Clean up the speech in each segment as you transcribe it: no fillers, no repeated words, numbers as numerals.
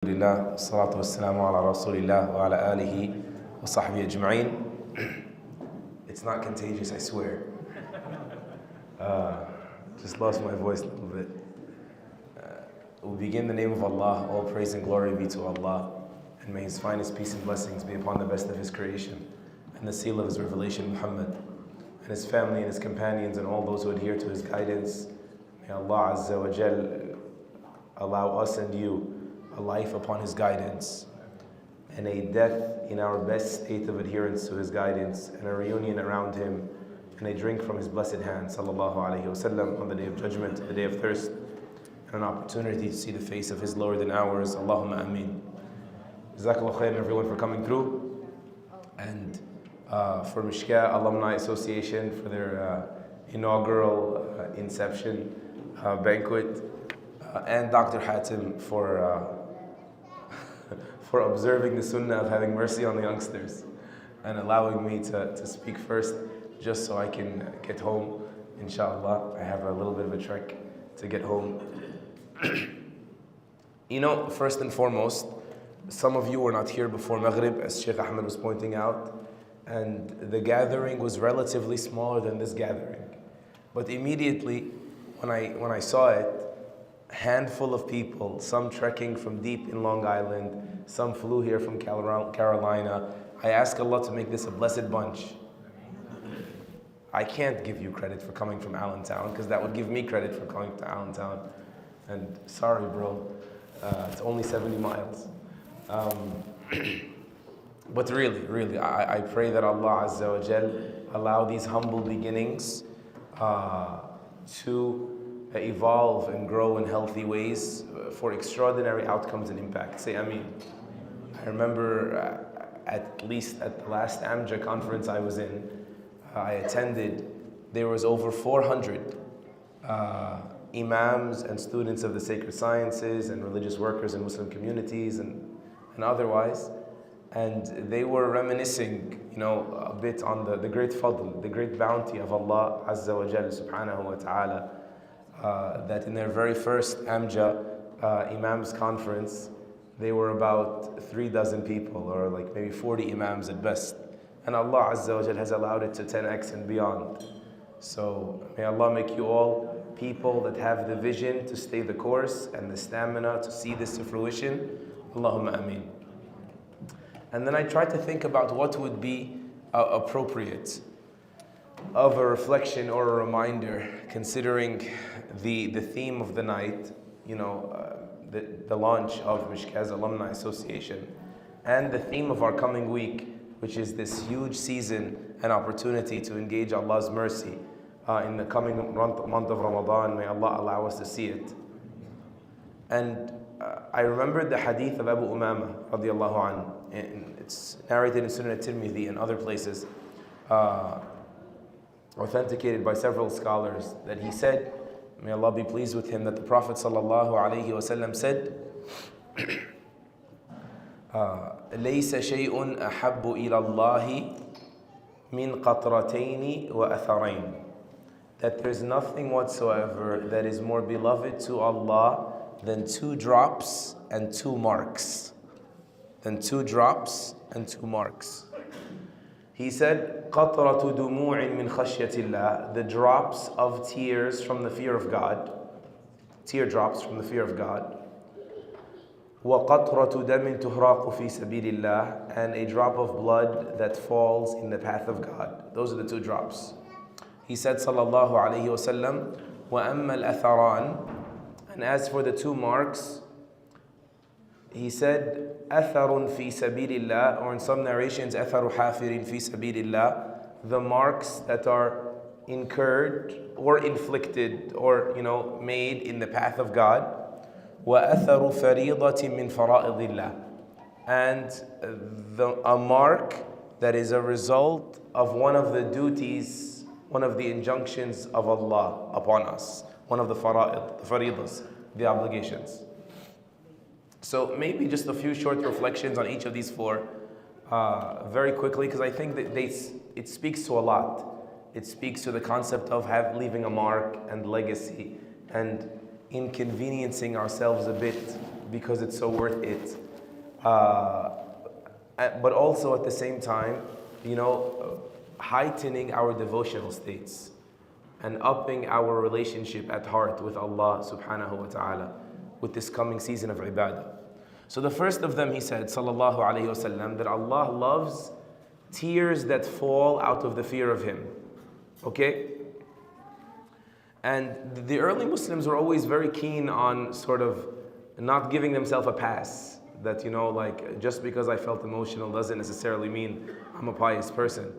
Alhamdulillah, salatu wassalamu ala rasulillah wa ala alihi wa sahbihi ajma'in. It's not contagious, I swear. Just lost my voice a little bit. We begin in the name of Allah. All praise and glory be to Allah, and may His finest peace and blessings be upon the best of His creation and the seal of His revelation, Muhammad, and His family and His companions and all those who adhere to His guidance. May Allah Azza wa Jal allow us and you a life upon His guidance, and a death in our best state of adherence to His guidance, and a reunion around Him, and a drink from His blessed hand, sallallahu alayhi wasallam, on the day of judgment, the day of thirst, and an opportunity to see the face of His Lord and ours. Allahumma ameen. Jazakallah khairan everyone for coming through, and for Mishka Alumni Association for their inaugural inception banquet, and Dr. Hatem for observing the sunnah of having mercy on the youngsters and allowing me to speak first, just so I can get home, inshallah. I have a little bit of a trek to get home. First and foremost, some of you were not here before Maghrib, as Sheikh Ahmed was pointing out, and the gathering was relatively smaller than this gathering. But immediately, when I saw it, a handful of people, some trekking from deep in Long Island, some flew here from Carolina. I ask Allah to make this a blessed bunch. I can't give you credit for coming from Allentown, because that would give me credit for coming to Allentown. And sorry, bro, it's only 70 miles. But really, I pray that Allah Azza wa Jal allow these humble beginnings to evolve and grow in healthy ways for extraordinary outcomes and impact. Say Ameen. I remember at least at the last Amja conference I was in, I attended, there was over 400 imams and students of the sacred sciences and religious workers in Muslim communities and otherwise, and they were reminiscing, a bit on the great fadl, the great bounty of Allah Azza wa Jalla subhanahu wa ta'ala, that in their very first Amja Imams conference, they were about 36 people, or like maybe 40 Imams at best. And Allah Azza wa Jal has allowed it to 10x and beyond. So may Allah make you all people that have the vision to stay the course and the stamina to see this to fruition. Allahumma ameen. And then I tried to think about what would be appropriate of a reflection or a reminder, considering the theme of the night, the launch of Mishka's Alumni Association, and the theme of our coming week, which is this huge season and opportunity to engage Allah's mercy in the coming month of Ramadan. May Allah allow us to see it. And I remembered the hadith of Abu Umama radiallahu anhu. It's narrated in Sunan at-Tirmidhi and other places, authenticated by several scholars, that he said, may Allah be pleased with him, that the Prophet sallallahu alaihi wasallam said, ليس شيء أحب إلى الله من قطرتين وأثرين. That there's nothing whatsoever that is more beloved to Allah than 2 drops and 2 marks. Than 2 drops and 2 marks. He said, قطرة دموع من خشية الله, the drops of tears from the fear of God, teardrops from the fear of God. وقطرة دم تهراق في سبيل الله, and a drop of blood that falls in the path of God. Those are the 2 drops. He said, sallallahu alayhi wasallam, وأما الأثران, and as for the 2 marks, he said, أثر في سبيل الله, or in some narrations, أثر حافر في سبيل الله, the marks that are incurred or inflicted or made in the path of God. وأثر فريضة من فرائض الله, and a mark that is a result of one of the duties, one of the injunctions of Allah upon us, one of the fara'id, the faridas, the obligations. So maybe just a few short reflections on each of these 4 very quickly, because I think that it speaks to a lot. It speaks to the concept of leaving a mark and legacy and inconveniencing ourselves a bit because it's so worth it. But also at the same time, heightening our devotional states and upping our relationship at heart with Allah subhanahu wa ta'ala with this coming season of ibadah. So the first of them, he said, sallallahu alayhi wasallam, that Allah loves tears that fall out of the fear of Him. Okay? And the early Muslims were always very keen on sort of not giving themselves a pass. That, like, just because I felt emotional doesn't necessarily mean I'm a pious person.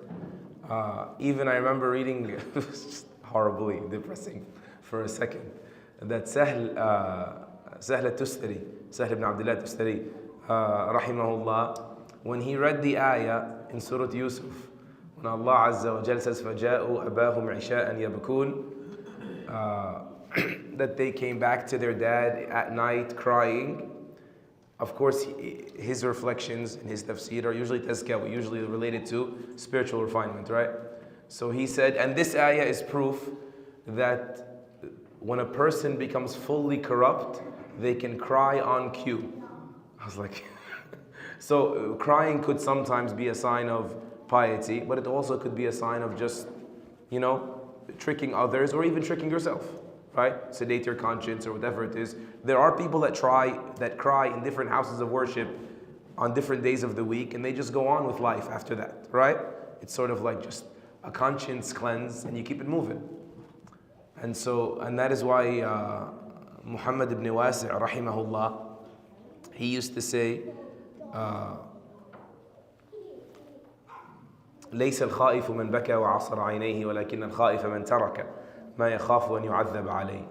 Even I remember reading, it was just horribly depressing for a second, that Sahl al-Tustari, Sahl ibn Abdullah al-Tustari, rahimahullah, when he read the ayah in Surah Yusuf, when Allah Azza wa Jal says, فَجَاءُوا أَبَاهُمْ عِشَاءً يَبْكُونَ, that they came back to their dad at night crying. Of course, his reflections in his tafsir are usually tazkiyah, usually related to spiritual refinement, right? So he said, and this ayah is proof that when a person becomes fully corrupt, they can cry on cue. I was like, so crying could sometimes be a sign of piety, but it also could be a sign of just, tricking others or even tricking yourself. Right? Sedate your conscience or whatever it is. There are people that cry in different houses of worship on different days of the week, and they just go on with life after that, right? It's sort of like just a conscience cleanse, and you keep it moving. And that is why Muhammad ibn Wasi' rahimahullah, he used to say, ليس الخائف من بكى وعصر عينيه ولكن الخائف من ترك ما يخاف أن يعذب عليه.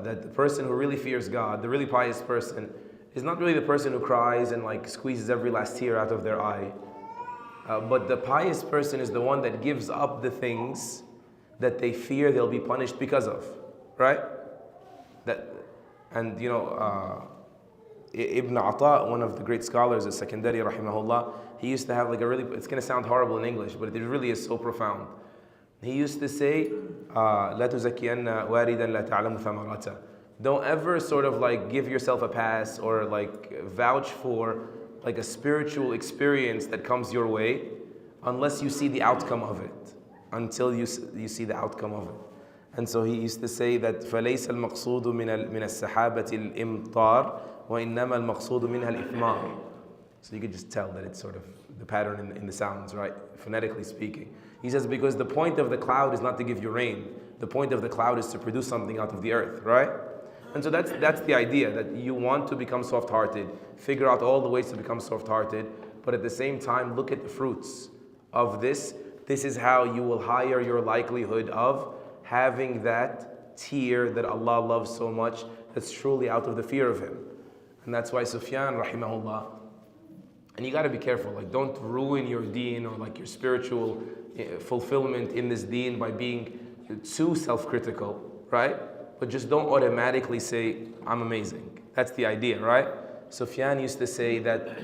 That the person who really fears God, the really pious person, is not really the person who cries and like squeezes every last tear out of their eye. But the pious person is the one that gives up the things that they fear they'll be punished because of, right? Ibn Ata, one of the great scholars at Secondary rahimahullah, he used to have like it's going to sound horrible in English, but it really is so profound. He used to say, لا تزكين واردا لا تعلم ثمرته. Don't ever sort of like give yourself a pass or like vouch for like a spiritual experience that comes your way unless you see the outcome of it, until you see the outcome of it. And so he used to say that فَلَيْسَ الْمَقْصُودُ مِنَ السَّحَابَةِ الْإِمْطَارِ وَإِنَّمَا الْمَقْصُودُ مِنْهَا الْإِثْمَارِ. So you could just tell that it's sort of the pattern in the sounds, right? Phonetically speaking. He says, because the point of the cloud is not to give you rain. The point of the cloud is to produce something out of the earth, right? And so that's the idea, that you want to become soft-hearted, figure out all the ways to become soft-hearted, but at the same time, look at the fruits of this. This is how you will higher your likelihood of having that tear that Allah loves so much, that's truly out of the fear of Him. And that's why Sufyan, rahimahullah, and you got to be careful, like don't ruin your deen or like your spiritual fulfillment in this deen by being too self-critical, right? But just don't automatically say, I'm amazing. That's the idea, right? Sufyan used to say that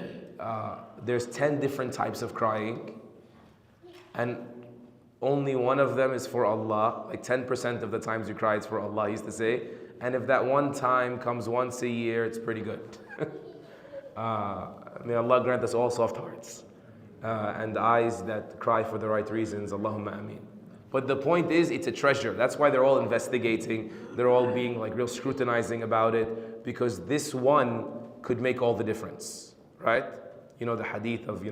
there's 10 different types of crying, and only one of them is for Allah. Like 10% of the times you cry, it's for Allah, he used to say. And if that one time comes once a year, it's pretty good. May Allah grant us all soft hearts and eyes that cry for the right reasons. Allahumma ameen. But the point is, it's a treasure. That's why they're all investigating. They're all being like real scrutinizing about it, because this one could make all the difference, right? You know the hadith of,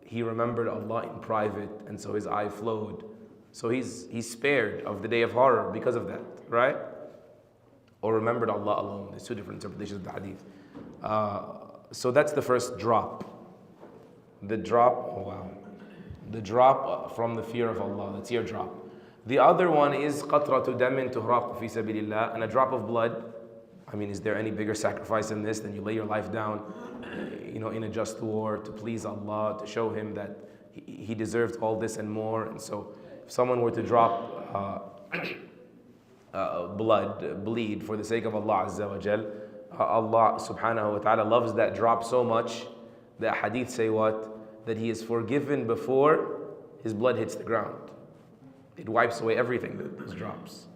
he remembered Allah in private, and so his eye flowed. So he's spared of the day of horror because of that, right? Or remembered Allah alone. There's two different interpretations of the hadith. So that's the first drop. The drop from the fear of Allah, the teardrop. The other one is qatratu damin tuhraqu fi sabilillah, and a drop of blood. I mean, is there any bigger sacrifice than this? Than you lay your life down, in a just war to please Allah, to show Him that He deserved all this and more. And so, if someone were to drop bleed for the sake of Allah Azza wa Jal, Allah subhanahu wa ta'ala loves that drop so much that hadith say what? That He is forgiven before his blood hits the ground. It wipes away everything, those drops.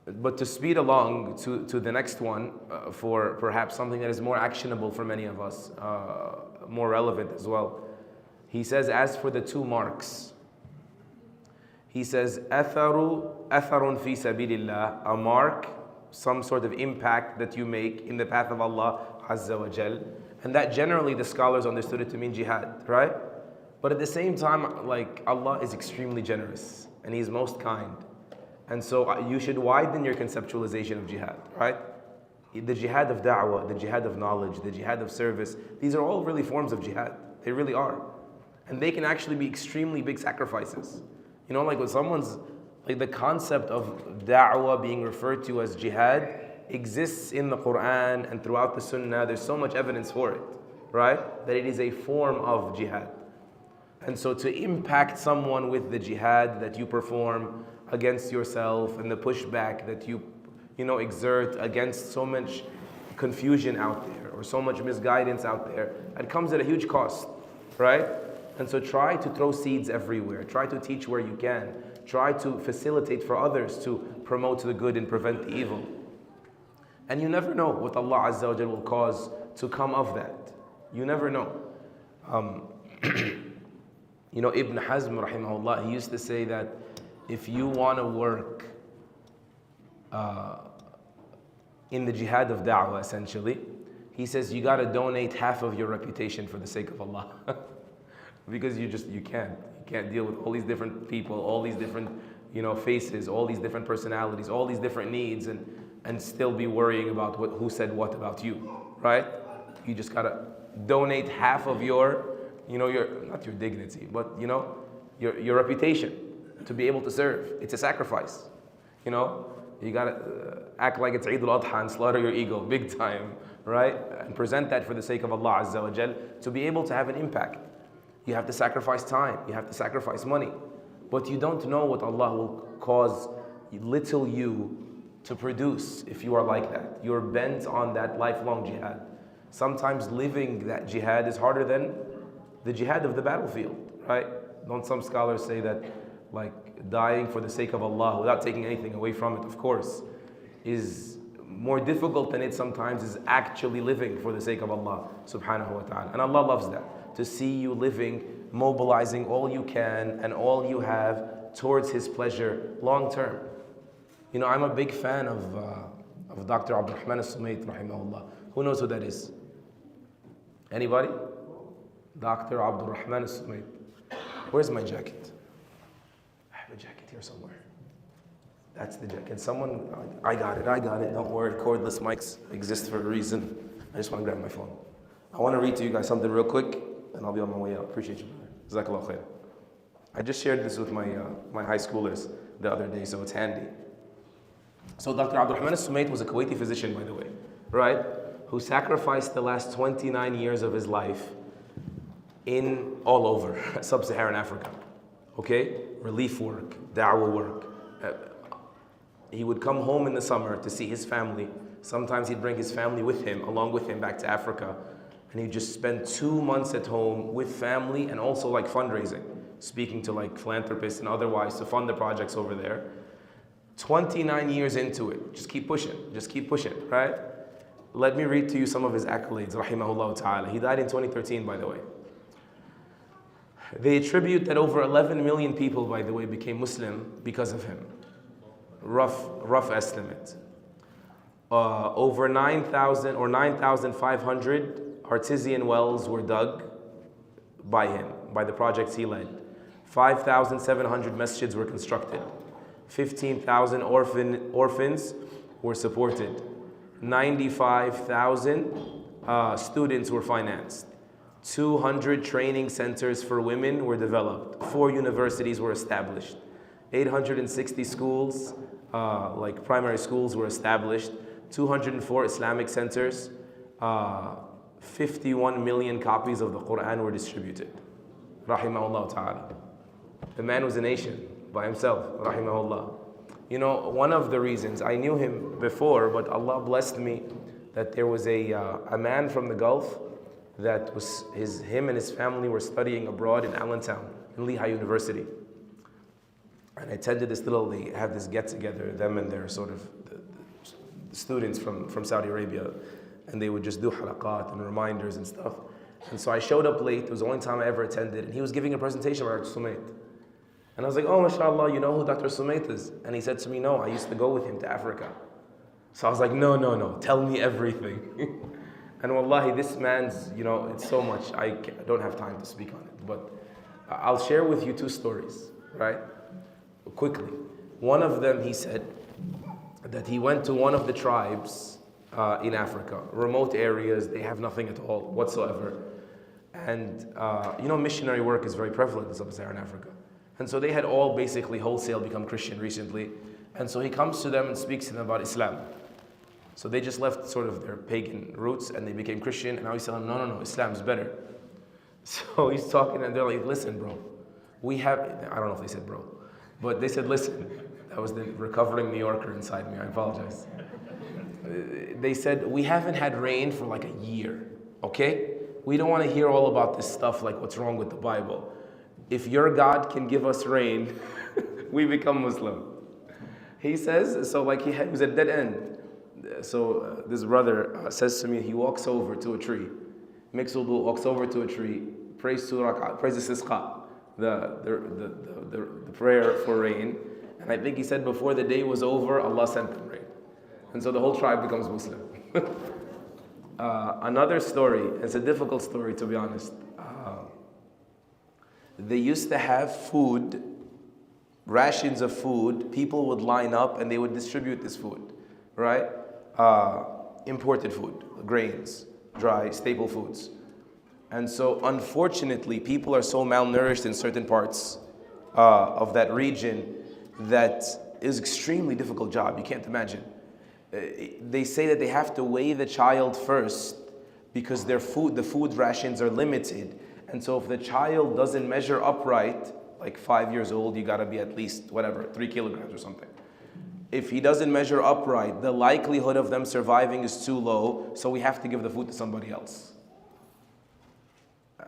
But to speed along to the next one, for perhaps something that is more actionable for many of us, more relevant as well. He says, as for the 2 marks, he says, atharun fi sabilillah, a mark, some sort of impact that you make in the path of Allah Azza wa Jal. And that generally the scholars understood it to mean jihad, right? But at the same time, like, Allah is extremely generous and He's most kind. And so you should widen your conceptualization of jihad, right? The jihad of da'wah, the jihad of knowledge, the jihad of service, these are all really forms of jihad. They really are. And they can actually be extremely big sacrifices. You know, like when someone's, like the concept of da'wah being referred to as jihad exists in the Quran and throughout the Sunnah. There's so much evidence for it, right? That it is a form of jihad. And so to impact someone with the jihad that you perform against yourself and the pushback that you exert against so much confusion out there or so much misguidance out there, it comes at a huge cost, right? And so try to throw seeds everywhere. Try to teach where you can. Try to facilitate for others to promote the good and prevent the evil. And you never know what Allah Azza wa Jal will cause to come of that. You never know. Ibn Hazm rahimahullah, he used to say that if you want to work in the jihad of da'wah, essentially, he says you got to donate half of your reputation for the sake of Allah. Because you can't deal with all these different people, all these different faces, all these different personalities, all these different needs, and still be worrying about who said what about you, right? You just got to donate half of your not your dignity, but your reputation to be able to serve. It's a sacrifice. You gotta act like it's Eid al-Adha and slaughter your ego big time, right? And present that for the sake of Allah Azza wa Jal to be able to have an impact. You have to sacrifice time, you have to sacrifice money, but you don't know what Allah will cause little you to produce if you are like that. You're bent on that lifelong jihad. Sometimes living that jihad is harder than the jihad of the battlefield, right? Don't some scholars say that, like, dying for the sake of Allah without taking anything away from it, of course, is more difficult than it sometimes is actually living for the sake of Allah subhanahu wa ta'ala. And Allah loves that, to see you living, mobilizing all you can and all you have towards His pleasure long term. I'm a big fan of Dr. Abdul Rahman al-Sumayt rahimahullah. Who knows who that is? Anybody? Dr. Abdul Rahman al-Sumayt. Where's my jacket? I have a jacket here somewhere. That's the jacket. Someone, I got it. Don't worry, cordless mics exist for a reason. I just want to grab my phone. I want to read to you guys something real quick, and I'll be on my way out. Appreciate you, brother. Jazakallah khair. I just shared this with my high schoolers the other day, so it's handy. So Dr. Abdul Rahman al-Sumayt was a Kuwaiti physician, by the way, right? Who sacrificed the last 29 years of his life in all over sub-Saharan Africa. Okay? Relief work, da'wah work. He would come home in the summer to see his family. Sometimes he'd bring his family with him, along with him back to Africa. And he'd just spend 2 months at home with family and also like fundraising, speaking to like philanthropists and otherwise to fund the projects over there. 29 years into it, just keep pushing, right? Let me read to you some of his accolades, rahimahullah ta'ala. He died in 2013, by the way. They attribute that over 11 million people, by the way, became Muslim because of him. Rough estimate. Over 9,000 or 9,500 artesian wells were dug by him, by the projects he led. 5,700 masjids were constructed. 15,000 orphans were supported. 95,000 students were financed. 200 training centers for women were developed. 4 universities were established. 860 schools, like primary schools, were established. 204 Islamic centers. 51 million copies of the Quran were distributed. Rahimahullah ta'ala. The man was a nation by himself, rahimahullah. One of the reasons, I knew him before, but Allah blessed me that there was a man from the Gulf that was him and his family were studying abroad in Allentown, in Lehigh University. And I attended they have this get together, them and their sort of the students from Saudi Arabia, and they would just do halaqat and reminders and stuff. And so I showed up late. It was the only time I ever attended, and he was giving a presentation about Dr. Sumait. And I was like, oh, mashallah, you know who Dr. Sumait is? And he said to me, no, I used to go with him to Africa. So I was like, no, tell me everything. And wallahi, this man's, it's so much, I don't have time to speak on it. But I'll share with you two stories, right? Quickly. One of them, he said that he went to one of the tribes in Africa, remote areas, they have nothing at all whatsoever. And missionary work is very prevalent in sub-Saharan Africa. And so they had all basically wholesale become Christian recently. And so he comes to them and speaks to them about Islam. So they just left sort of their pagan roots and they became Christian. And now he's telling them, no, Islam's better. So he's talking and they're like, listen, bro, I don't know if they said bro, but they said, listen, that was the recovering New Yorker inside me, I apologize. They said, we haven't had rain for like a year, okay? We don't want to hear all about this stuff like what's wrong with the Bible. If your God can give us rain, we become Muslim. He says, so like he was at dead end. So this brother says to me, he walks over to a tree, makes wudu, walks over to a tree, prays the istisqa, the prayer for rain. And I think he said before the day was over, Allah sent them rain. And so the whole tribe becomes Muslim. Another story, it's a difficult story to be honest. They used to have food, rations of food. People would line up and they would distribute this food, right? Imported food, grains, dry, staple foods. And so unfortunately, people are so malnourished in certain parts of that region that is an extremely difficult job. You can't imagine. They say that they have to weigh the child first because the food rations are limited. And so if the child doesn't measure upright, like 5 years old, you gotta be at least, 3 kilograms or something. If he doesn't measure upright, the likelihood of them surviving is too low, so we have to give the food to somebody else.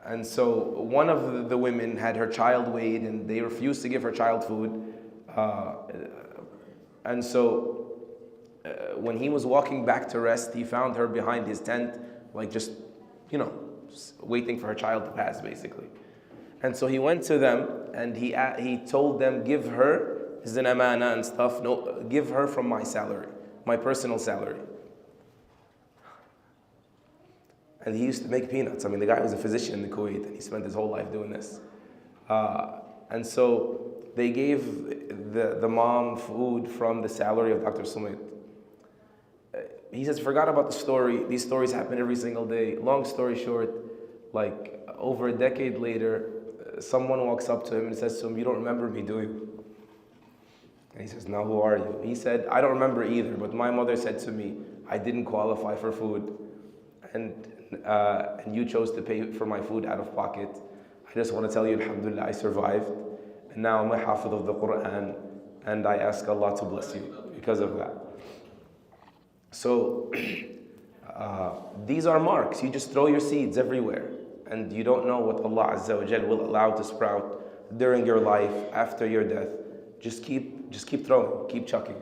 And so one of the women had her child weighed and they refused to give her child food. And so when he was walking back to rest, he found her behind his tent, like just waiting for her child to pass, basically. And so he went to them and he told them, give her, this is an amana and stuff, no, give her from my salary, my personal salary. And he used to make peanuts. I mean, the guy was a physician in the Kuwait and he spent his whole life doing this. And so they gave the mom food from the salary of Dr. Sumait. He says, forgot about the story. These stories happen every single day. Long story short, like over a decade later, someone walks up to him and says to him, you don't remember me, do you? And he says, no, who are you? He said, I don't remember either, but my mother said to me, I didn't qualify for food. And you chose to pay for my food out of pocket. I just want to tell you, alhamdulillah, I survived. And now I'm a hafiz of the Quran. And I ask Allah to bless you because of that. So these are marks. You just throw your seeds everywhere. And you don't know what Allah Azza wa Jal will allow to sprout during your life, after your death. Just keep throwing, keep chucking.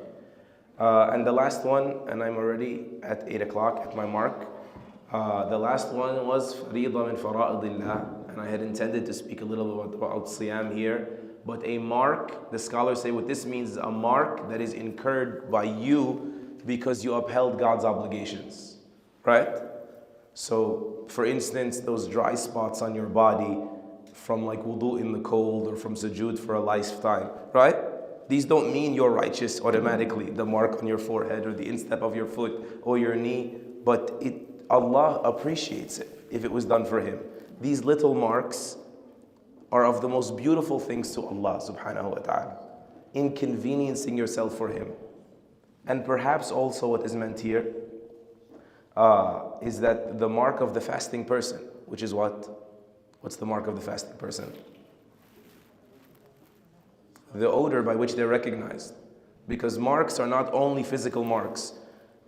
And the last one, and I'm already at 8 o'clock at my mark. The last one was Fariḍa min fara'idillah, and I had intended to speak a little bit about Siyam here. But a mark, the scholars say what this means is a mark that is incurred by you because you upheld God's obligations, right? So, for instance, those dry spots on your body from like wudu in the cold or from sujood for a lifetime, right? These don't mean you're righteous automatically, the mark on your forehead or the instep of your foot or your knee, but Allah appreciates it if it was done for Him. These little marks are of the most beautiful things to Allah subhanahu wa ta'ala, inconveniencing yourself for Him. And perhaps also what is meant here is that the mark of the fasting person, which is what? What's the mark of the fasting person? The odor by which they're recognized. Because marks are not only physical marks,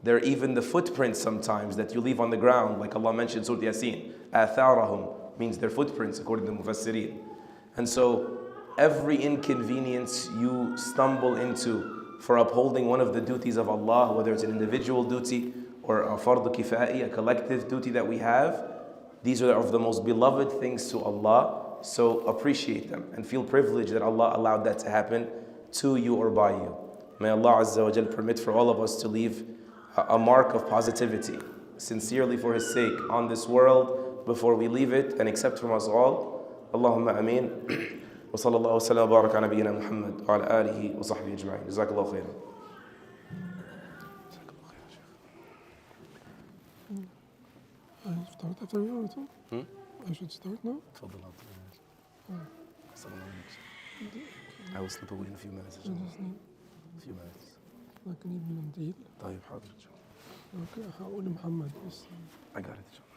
they're even the footprints sometimes that you leave on the ground, like Allah mentioned Surah Yasin. Atharahum means their footprints according to the Mufassirin. And so every inconvenience you stumble into for upholding one of the duties of Allah, whether it's an individual duty or a fardu kifa'i, a collective duty that we have, these are of the most beloved things to Allah. So appreciate them and feel privileged that Allah allowed that to happen to you or by you. May Allah Azza wa Jal permit for all of us to leave a mark of positivity, sincerely for His sake, on this world before we leave it, and accept from us all. Allahumma ameen. Wa sallallahu wa sallam wa baraka ala nabiyyina Muhammad wa ala alihi wa sahbihi ajma'in. Jazakallahu khairan. I start after you, too? I should start now? تفضل. I will slip away in a few minutes. A few minutes. لكن يبني منديل. طيب حاضر إن شاء الله. اوكي هقول محمد بس. I got it إن شاء الله.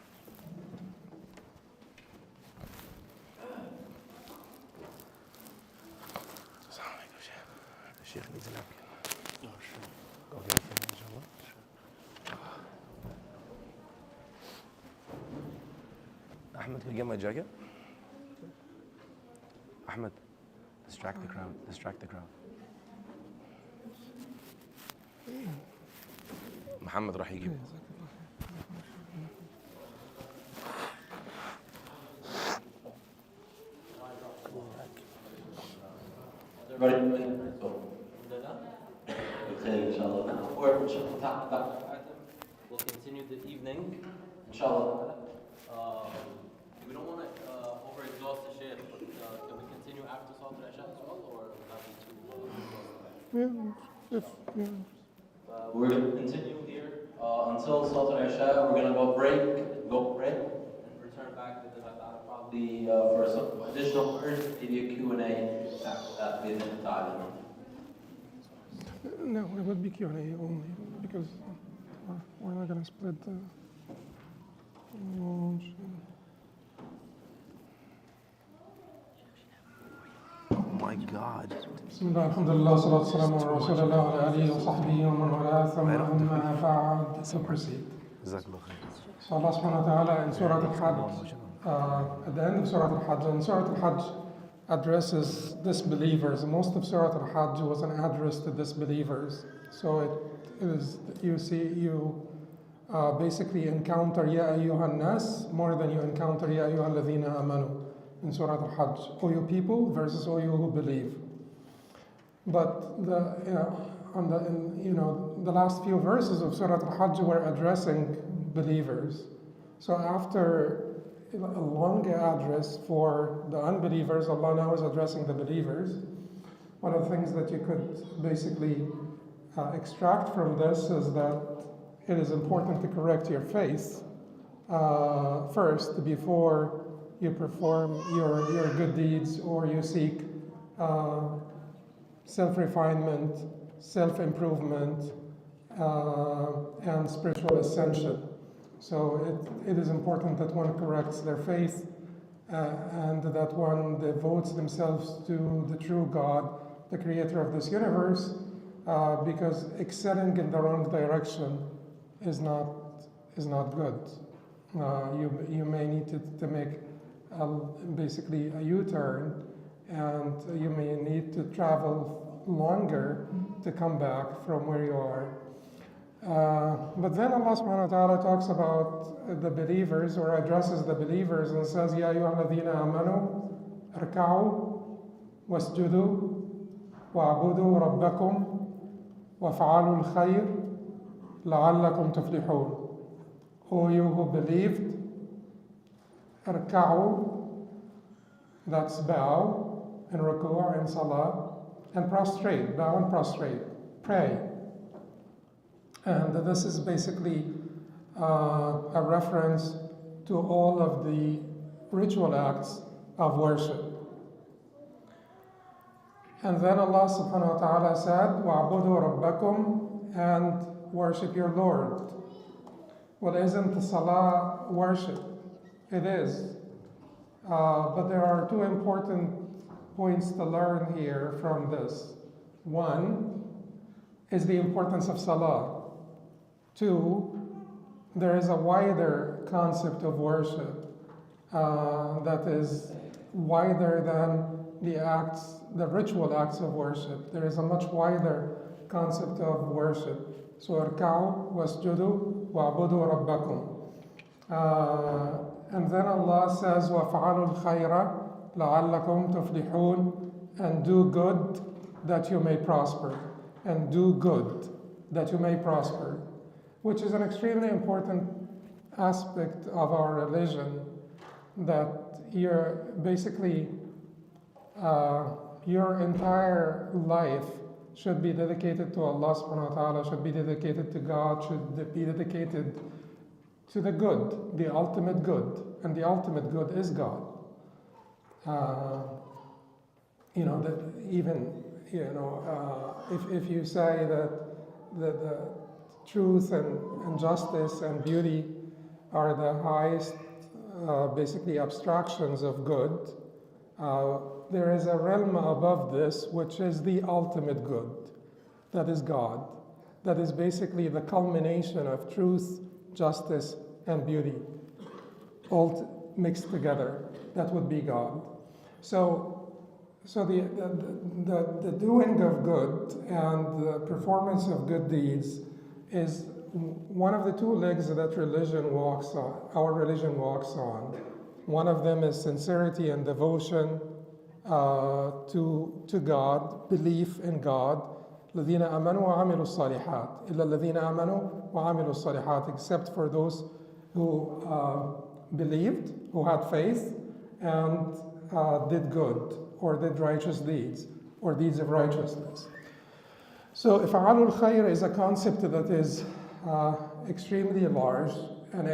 السلام عليكم شيخ. الشيخ needs a napkin. Oh sure. Go get it for me إن شاء الله. Ahmed, can you get my jacket? Ahmed, distract the crowd. Distract the crowd. محمد راح يجيب. We'll continue the evening, inshallah. We don't want to overexhaust the Shaykh, but can we continue after Salat al-Isha as well, or will that be too Yeah. We're going to continue here until Salat al-Isha. We're going to go break, and return back to the Ta'ala probably for some additional words, maybe a Q&A after that with the Ta'ala. No, it would be Q&A only, because we're not going to split the launch. Oh my God. بسم الله الحمد لله والصلاة والسلام على رسول الله وعلى آله وصحبه ومن والاه ثم أما بعد. To proceed. So Allah subhanahu wa ta'ala in Surah al-Haj, at the end of Surah al-Hajj, and Surah al-Hajj addresses disbelievers. Most of Surah al-Hajj was an address to disbelievers. So it is, you basically encounter Ya ayyuhan nas more than you encounter Ya ayyuhal ladhina amanu in Surah al-Hajj. O you people versus O you who believe. But the last few verses of Surah al-Hajj were addressing believers. So after a long address for the unbelievers, Allah now is addressing the believers. One of the things that you could basically extract from this is that it is important to correct your faith first before you perform your good deeds or you seek self-refinement, self-improvement, and spiritual ascension. So it is important that one corrects their faith and that one devotes themselves to the true God, the creator of this universe, because excelling in the wrong direction is not good. You may need to make basically a U-turn, and you may need to travel longer to come back from where you are. But then Allah subhanahu wa ta'ala talks about the believers, or addresses the believers, and says, Ya ayyuhalladhina amanu arka'u wasjudu wa'budu rabbakum waf'alu al-khayr la'allakum tuflihun. O you who believed, arka'u, that's bow, and ruku' and salah, and prostrate, bow and prostrate, pray. And this is basically a reference to all of the ritual acts of worship. And then Allah subhanahu wa ta'ala said, وَعْبُدُوا رَبَّكُمْ, and worship your Lord. Well, isn't the salah worship? It is. But there are two important points to learn here from this. One is the importance of salah. Two, there is a wider concept of worship that is wider than the ritual acts of worship. There is a much wider concept of worship. So اركعوا واسجدوا واعبدوا ربكم. And then Allah says وَافْعَلُوا الْخَيْرَ لَعَلَّكُمْ تُفْلِحُونَ, and do good that you may prosper. And do good that you may prosper, which is an extremely important aspect of our religion, that you're basically your entire life should be dedicated to Allah subhanahu wa ta'ala, should be dedicated to God, should be dedicated to the good, the ultimate good, and the ultimate good is God. If you say that the truth and justice and beauty are the highest, basically abstractions of good, there is a realm above this, which is the ultimate good, that is God. That is basically the culmination of truth, justice, and beauty, all mixed together. That would be God. So the doing of good and the performance of good deeds is one of the two legs that religion walks on, our religion walks on. One of them is sincerity and devotion to God, belief in God. الذين آمنوا وعملوا الصالحات إلا الذين آمنوا وعملوا الصالحات, except for those who believed, who had faith, and did good, or did righteous deeds, or deeds of righteousness. So إفعال الخير is a concept that is extremely large, and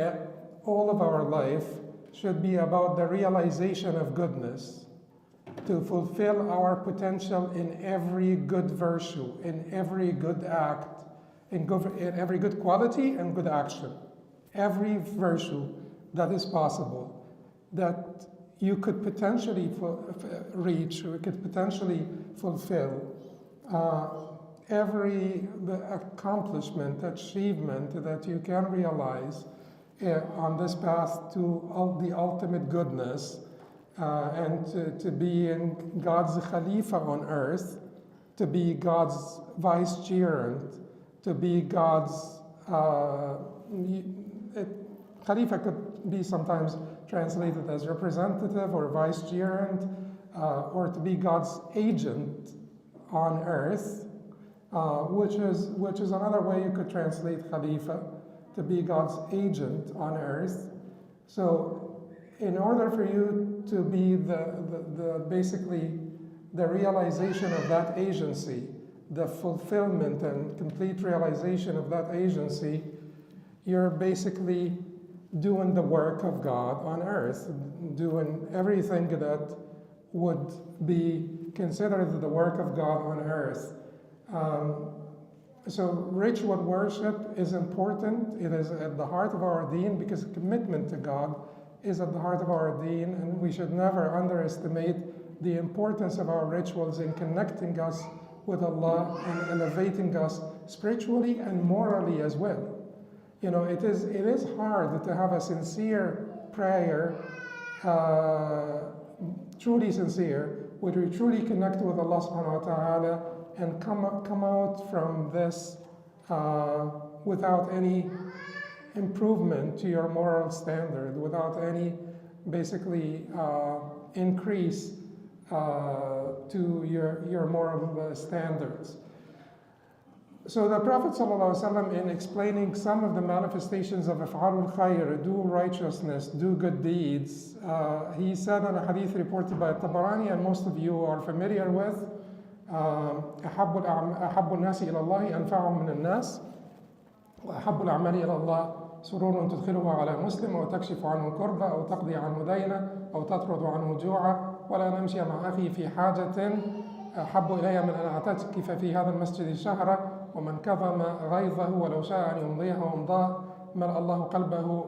all of our life should be about the realization of goodness, to fulfill our potential in every good virtue, in every good act, in every good quality and good action. Every virtue that is possible, that you could potentially reach, or could potentially fulfill. Every accomplishment, achievement that you can realize on this path to the ultimate goodness, and to be in God's Khalifa on earth, to be God's vicegerent, to be God's Khalifa could be sometimes translated as representative or vicegerent, or to be God's agent on earth, which is another way you could translate Khalifa, to be God's agent on earth. So in order for you to be the basically the realization of that agency, the fulfillment and complete realization of that agency, you're basically doing the work of God on earth, doing everything that would be considered the work of God on earth. So ritual worship is important. It is at the heart of our deen, because commitment to God is at the heart of our deen, and we should never underestimate the importance of our rituals in connecting us with Allah and elevating us spiritually and morally as well. You know, it is hard to have a sincere prayer, truly sincere, where we truly connect with Allah subhanahu wa ta'ala and come out from this without any improvement to your moral standard, without any basically increase to your moral standards. So the Prophet ﷺ, in explaining some of the manifestations of Af'alul Khair, do righteousness, do good deeds, he said in a hadith reported by Tabarani, and most of you are familiar with, أحب الناس إلى الله أنفعهم من الناس وأحب الأعمال إلى الله سرور تدخله على مسلم أو تكشف عنه كربة أو تقضي عنه دينة أو تطرد عنه جوعا ولا نمشي مع أخي في حاجة أحب إلي من أن أعتكف في هذا المسجد شهرا ومن كظم غيظه ولو شاء أن يمضيه وامضاه ملأ الله قلبه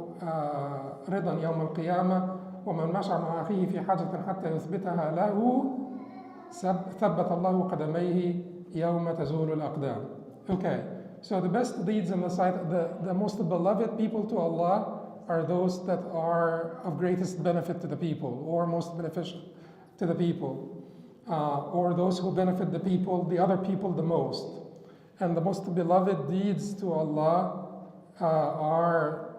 رضا يوم القيامة ومن مشى مع أخيه في حاجة حتى يثبتها له ثبت الله قدميه يوم تزول الأقدام. Okay, so the best deeds in the sight, the most beloved people to Allah are those that are of greatest benefit to the people or most beneficial to the people, or those who benefit the people, the other people the most. And the most beloved deeds to Allah are,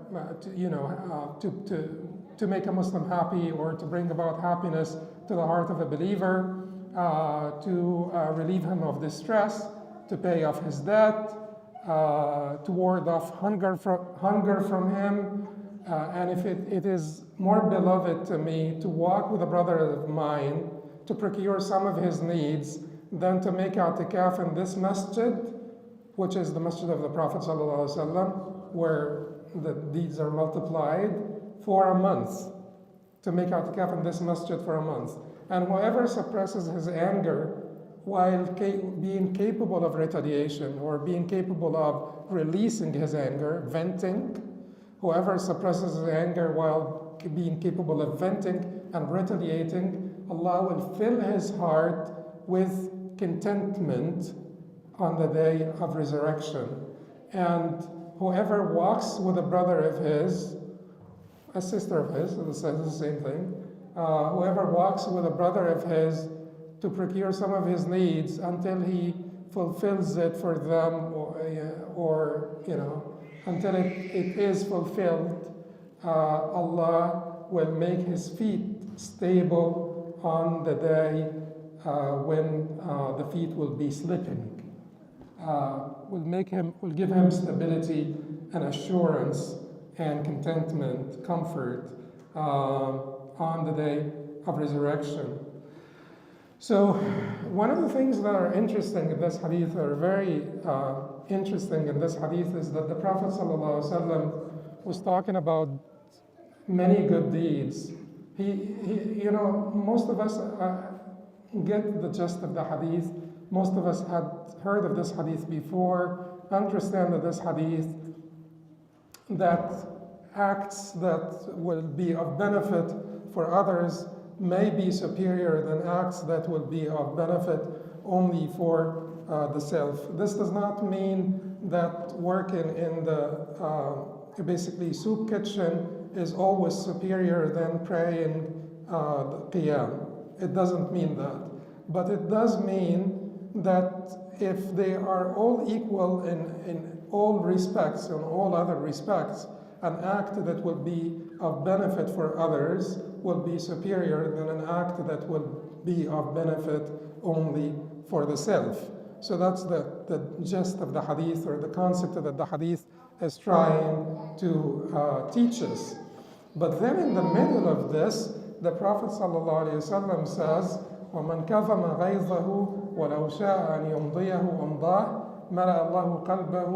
to make a Muslim happy or to bring about happiness to the heart of a believer, to relieve him of distress, to pay off his debt, to ward off hunger from him. And if it is more beloved to me to walk with a brother of mine to procure some of his needs than to make i'tikaf in this masjid, which is the masjid of the Prophet ﷺ, where the deeds are multiplied, for a month, to make i'tikaf in this masjid for a month. And whoever suppresses his anger while being capable of retaliation or being capable of releasing his anger, venting, whoever suppresses his anger while being capable of venting and retaliating, Allah will fill his heart with contentment on the day of resurrection. And whoever walks with a brother of his, a sister of his, it says the same thing, whoever walks with a brother of his to procure some of his needs until he fulfills it for them, or until it is fulfilled, Allah will make his feet stable on the day when the feet will be slipping. Will give him stability and assurance and contentment, comfort on the day of resurrection. So one of the things that are interesting in this hadith, are very interesting in this hadith, is that the Prophet ﷺ was talking about many good deeds. Most of us get the gist of the hadith. Most of us had heard of this hadith before, understand that this hadith, that acts that will be of benefit for others may be superior than acts that will be of benefit only for the self. This does not mean that working in the basically soup kitchen is always superior than praying the qiyam. It doesn't mean that. But it does mean that if they are all equal in all respects, in all other respects, an act that will be of benefit for others will be superior than an act that will be of benefit only for the self. So that's the gist of the hadith, or the concept that the hadith is trying to teach us. But then in the middle of this, the Prophet ﷺ says, وَمَنْ كَظَمَ غَيْظَهُ وَلَوْ شَاءَ أَنْ يُمْضِيَهُ أَمْضَاهُ مَلَأَ اللَّهُ قَلْبَهُ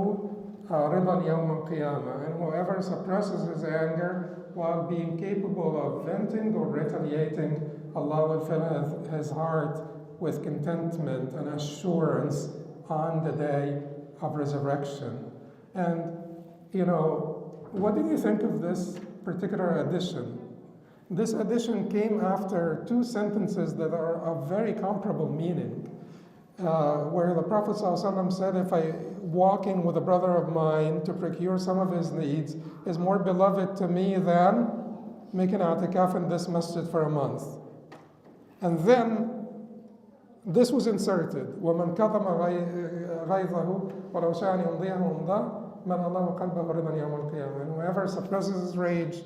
رِضًا يَوْمَ الْقِيَامَةِ. And whoever suppresses his anger while being capable of venting or retaliating, Allah will fill his heart with contentment and assurance on the day of resurrection. And, what do you think of this particular addition? This addition came after two sentences that are of very comparable meaning, where the Prophet ﷺ said, if I walking with a brother of mine to procure some of his needs is more beloved to me than making i'tikaf in this masjid for a month. And then this was inserted, وَمَنْ كَظَمَ غَيْظَهُ وَلَوْ شَاءَ أَنْ يُمْضِيَهُ أَمْضَاهُ مَلَأَ اللَّهُ قَلْبَهُ رِضًا يَوْمَ الْقِيَامَةِ. And whoever suppresses his rage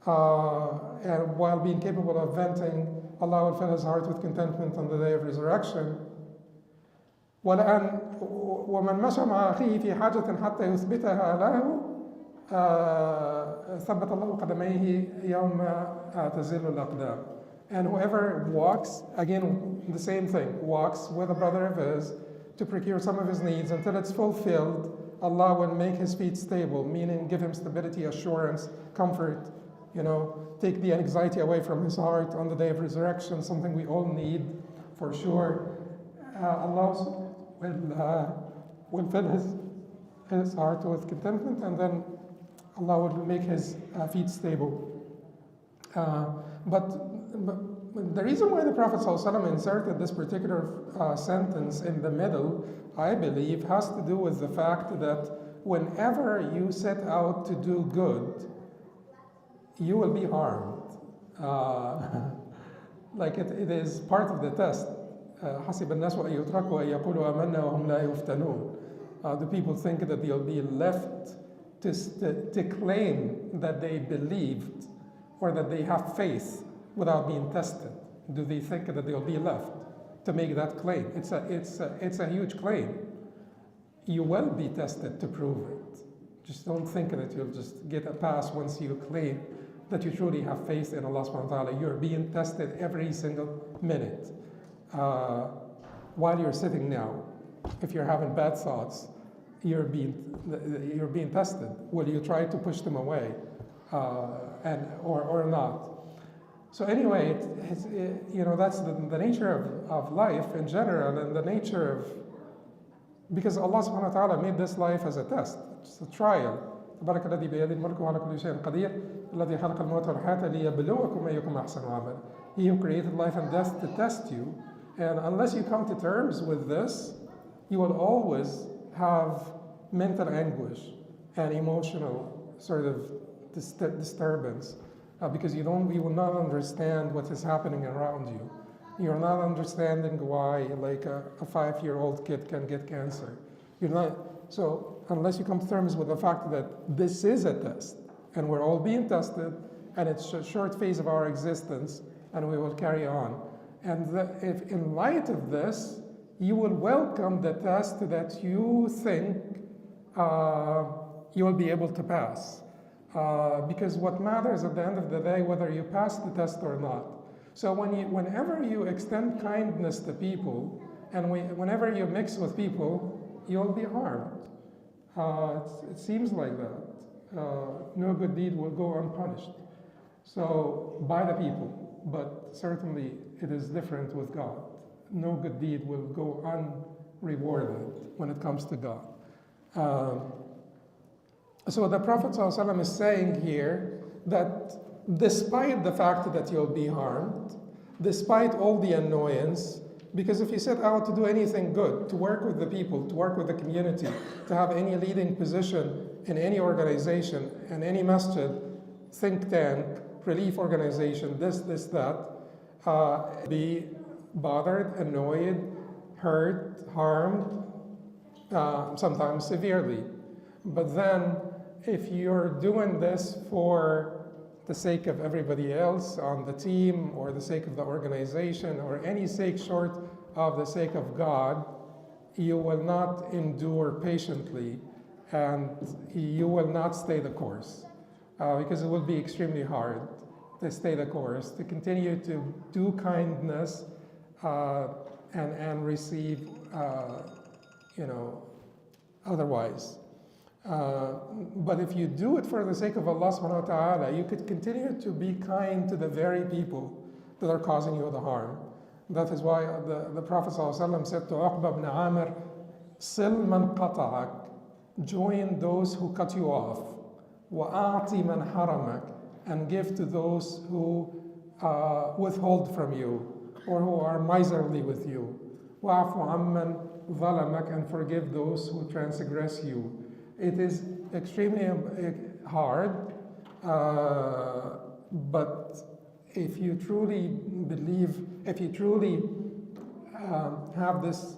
and while being capable of venting, Allah will fill his heart with contentment on the day of resurrection. ومن مشى مع أخيه في حاجة حتى يثبتها له ثبت الله قدميه يوم تزل الأقدام. And whoever walks, again the same thing, walks with a brother of his to procure some of his needs until it's fulfilled, Allah will make his feet stable, meaning give him stability, assurance, comfort, take the anxiety away from his heart on the day of resurrection, something we all need for sure. Allah will fill his heart with contentment, and then Allah will make his feet stable. But the reason why the Prophet ﷺ inserted this particular sentence in the middle, I believe, has to do with the fact that whenever you set out to do good, you will be harmed. Like it is part of the test. حسب الناس أن يتركوا أن يقولوا آمنا وهم لا يفتنون. The people think that they'll be left to claim that they believed or that they have faith without being tested. Do they think that they'll be left to make that claim? It's a huge claim. You will be tested to prove it. Just don't think that you'll just get a pass once you claim that you truly have faith in Allah subhanahu wa ta'ala. You're being tested every single minute. While you're sitting now, if you're having bad thoughts, you're being tested. Will you try to push them away, or not? So anyway, that's the nature of life in general, and the nature of, because Allah subhanahu wa ta'ala made this life as a test. It's a trial. تبارك الذي بيده الملك وعلى كل شيء قدير الذي خلق الموت والحياة ليبلوكم أيكم أحسن عملا. He who created life and death to test you, and unless you come to terms with this, you will always have mental anguish and emotional sort of disturbance because you will not understand what is happening around you. You're not understanding why, like a 5-year-old kid can get cancer. You're not. So unless you come to terms with the fact that this is a test, and we're all being tested, and it's a short phase of our existence, and we will carry on. And if in light of this, you will welcome the test that you think you will be able to pass. Because what matters at the end of the day, whether you pass the test or not. So whenever you extend kindness to people, and whenever you mix with people, you'll be harmed. It seems like that. No good deed will go unpunished. So by the people, but certainly it is different with God. No good deed will go unrewarded when it comes to God. So the Prophet ﷺ is saying here that despite the fact that you'll be harmed, despite all the annoyance, because if you set out to do anything good, to work with the people, to work with the community, to have any leading position in any organization, in any masjid, think tank, relief organization, this, that, be bothered, annoyed, hurt, harmed, sometimes severely. But then, if you're doing this for the sake of everybody else on the team, or the sake of the organization, or any sake short of the sake of God, you will not endure patiently, and you will not stay the course, because it will be extremely hard to stay the course, to continue to do kindness and receive, otherwise. But if you do it for the sake of Allah subhanahu wa ta'ala, you could continue to be kind to the very people that are causing you the harm. That is why the Prophet ﷺ said to Uqba ibn Amir, Sil man qata'ak, join those who cut you off, wa'ati man haramak, and give to those who withhold from you, or who are miserly with you, wa'afu amman zalamak, and forgive those who transgress you. It is extremely hard, but if you truly believe, if you truly have this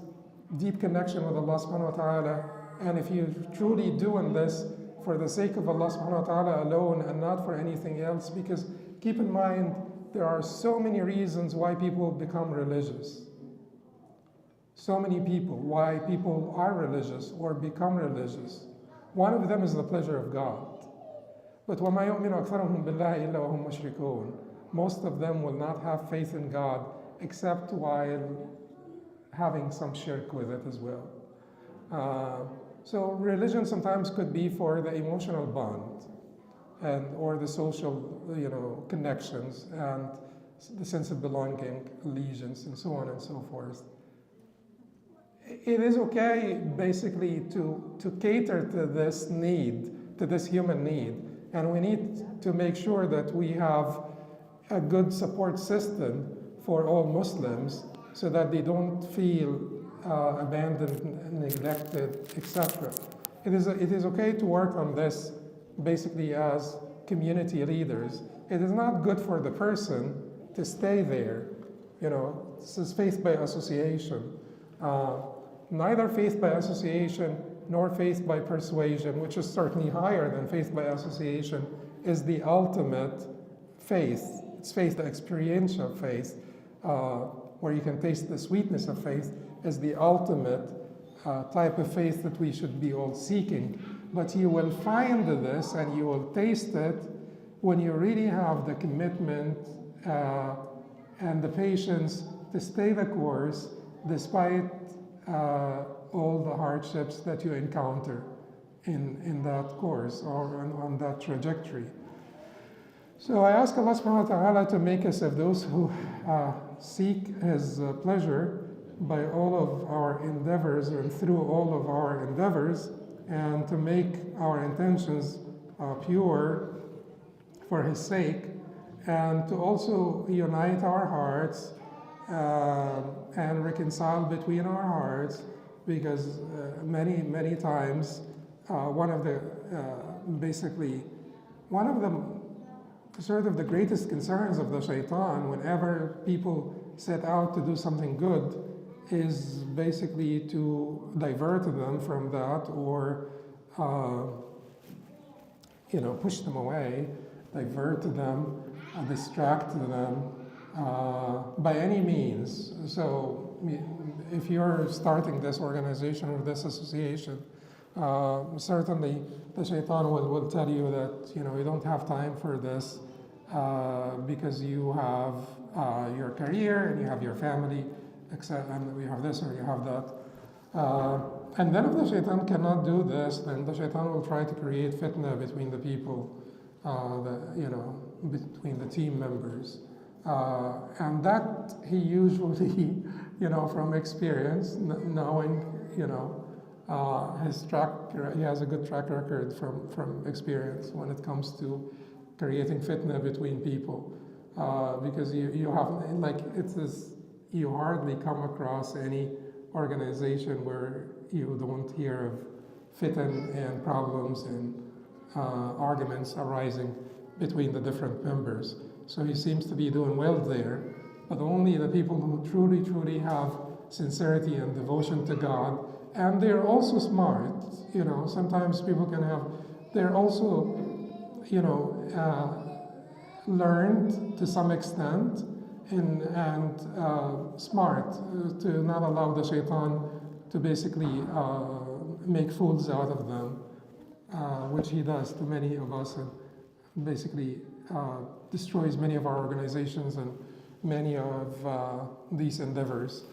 deep connection with Allah subhanahu wa ta'ala, and if you're truly doing this for the sake of Allah subhanahu wa ta'ala alone and not for anything else, because keep in mind, there are so many reasons why people become religious. So many people, why people are religious or become religious. One of them is the pleasure of God. But وَمَا يُؤْمِنُ أَكْثَرُهُم بِاللَّهِ إِلَّا وَهُم مُشْرِكُونَ. Most of them will not have faith in God except while having some shirk with it as well. So religion sometimes could be for the emotional bond, or the social, connections, and the sense of belonging, allegiance, and so on and so forth. It is okay, basically, to cater to this need, to this human need, and we need to make sure that we have a good support system for all Muslims so that they don't feel abandoned, neglected, etc. It is okay to work on this, basically, as community leaders. It is not good for the person to stay there. You know, this is faith by association. Neither faith by association nor faith by persuasion, which is certainly higher than faith by association, is the ultimate faith. It's faith, the experiential faith, where you can taste the sweetness of faith, is the ultimate type of faith that we should be all seeking. But you will find this and you will taste it when you really have the commitment and the patience to stay the course despite all the hardships that you encounter in that course or on that trajectory. So I ask Allah subhanahu wa ta'ala to make us of those who seek His pleasure by all of our endeavors and through all of our endeavors, and to make our intentions pure for His sake, and to also unite our hearts and reconcile between our hearts, because many times one of the greatest concerns of the shaitan whenever people set out to do something good is basically to divert them from that, or push them away, divert them, distract them by any means. So if you're starting this organization or this association, certainly the shaitan will tell you that you don't have time for this because you have your career and you have your family, and you have this or you have that. And then if the shaitan cannot do this, then the shaitan will try to create fitna between the people, between the team members. And that he usually, from experience, knowing, he has a good track record from experience when it comes to creating fitna between people. Because you hardly come across any organization where you don't hear of fitan and problems and arguments arising between the different members. So he seems to be doing well there, but only the people who truly have sincerity and devotion to God, and they're also smart. Sometimes people can have, they're also, learned to some extent and smart to not allow the shaitan to basically make fools out of them, which he does to many of us, and basically destroys many of our organizations and many of these endeavors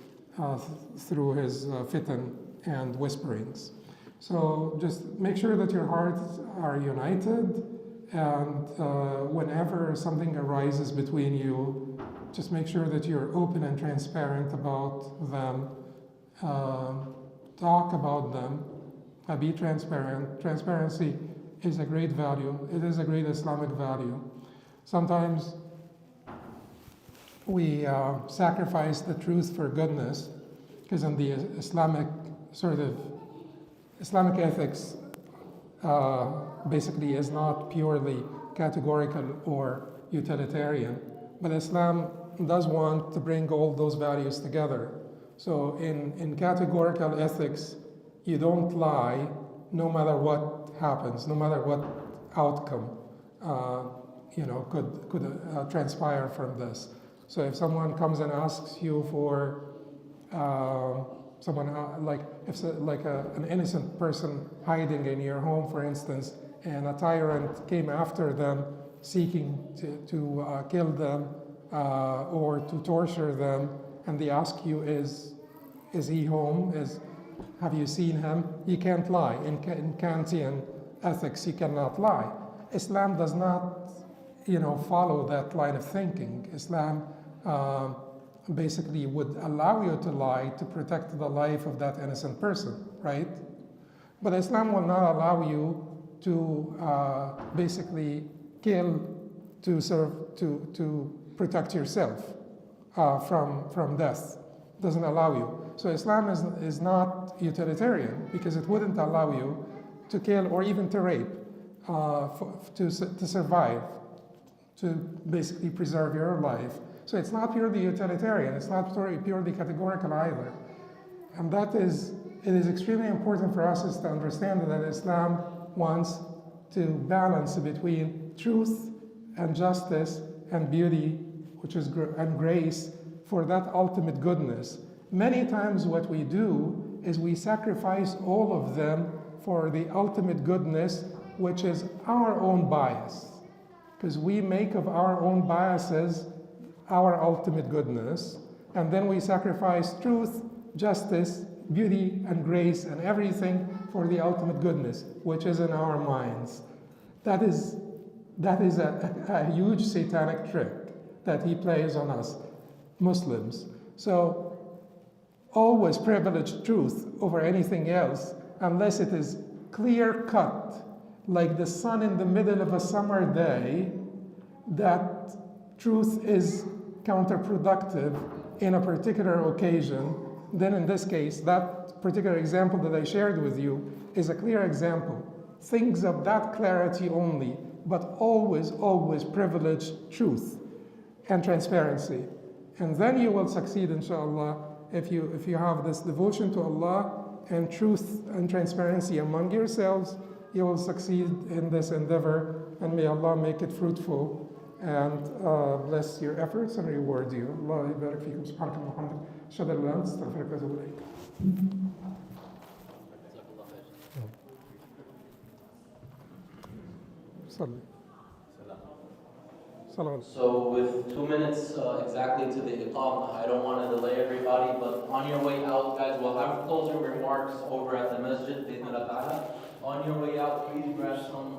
through his fitan and whisperings. So just make sure that your hearts are united, and whenever something arises between you, just make sure that you're open and transparent about them. Talk about them. Be transparent. Transparency is a great value. It is a great Islamic value. Sometimes we sacrifice the truth for goodness, because in the Islamic ethics basically is not purely categorical or utilitarian, but Islam does want to bring all those values together. So in categorical ethics, you don't lie no matter what happens, no matter what outcome could transpire from this. So if someone comes and asks you for an innocent person hiding in your home, for instance, and a tyrant came after them, seeking to kill them or to torture them, and they ask you, is he home? Have you seen him? You can't lie. In Kantian ethics, you cannot lie. Islam does not, follow that line of thinking. Islam basically would allow you to lie to protect the life of that innocent person, right? But Islam will not allow you to basically kill to protect yourself from death. Doesn't allow you. So Islam is not utilitarian, because it wouldn't allow you to kill or even to rape to survive, to basically preserve your life. So it's not purely utilitarian, it's not purely categorical either. And it is extremely important for us is to understand that Islam wants to balance between truth and justice and beauty, which is and grace, for that ultimate goodness. Many times what we do is we sacrifice all of them for the ultimate goodness, which is our own bias. Because we make of our own biases our ultimate goodness, and then we sacrifice truth, justice, beauty, and grace, and everything for the ultimate goodness, which is in our minds. That is a huge satanic trick that he plays on us, Muslims. So always privilege truth over anything else, unless it is clear cut, like the sun in the middle of a summer day, that truth is counterproductive in a particular occasion. Then in this case, that particular example that I shared with you is a clear example. Things of that clarity only, but always, always privilege truth and transparency. And then you will succeed, inshallah, if you have this devotion to Allah and truth and transparency among yourselves, you will succeed in this endeavor, and may Allah make it fruitful and bless your efforts and reward you. Allah yabarak fikum. Subhanakallah wa bihamdik. Ashhadu an la ilaha illa anta, astaghfiruka wa atubu ilayk. Salli. So with 2 minutes exactly to the iqam, I don't want to delay everybody, but on your way out, guys, we'll have closing remarks over at the masjid, bi'idhnillah ta'ala. On your way out, please grab some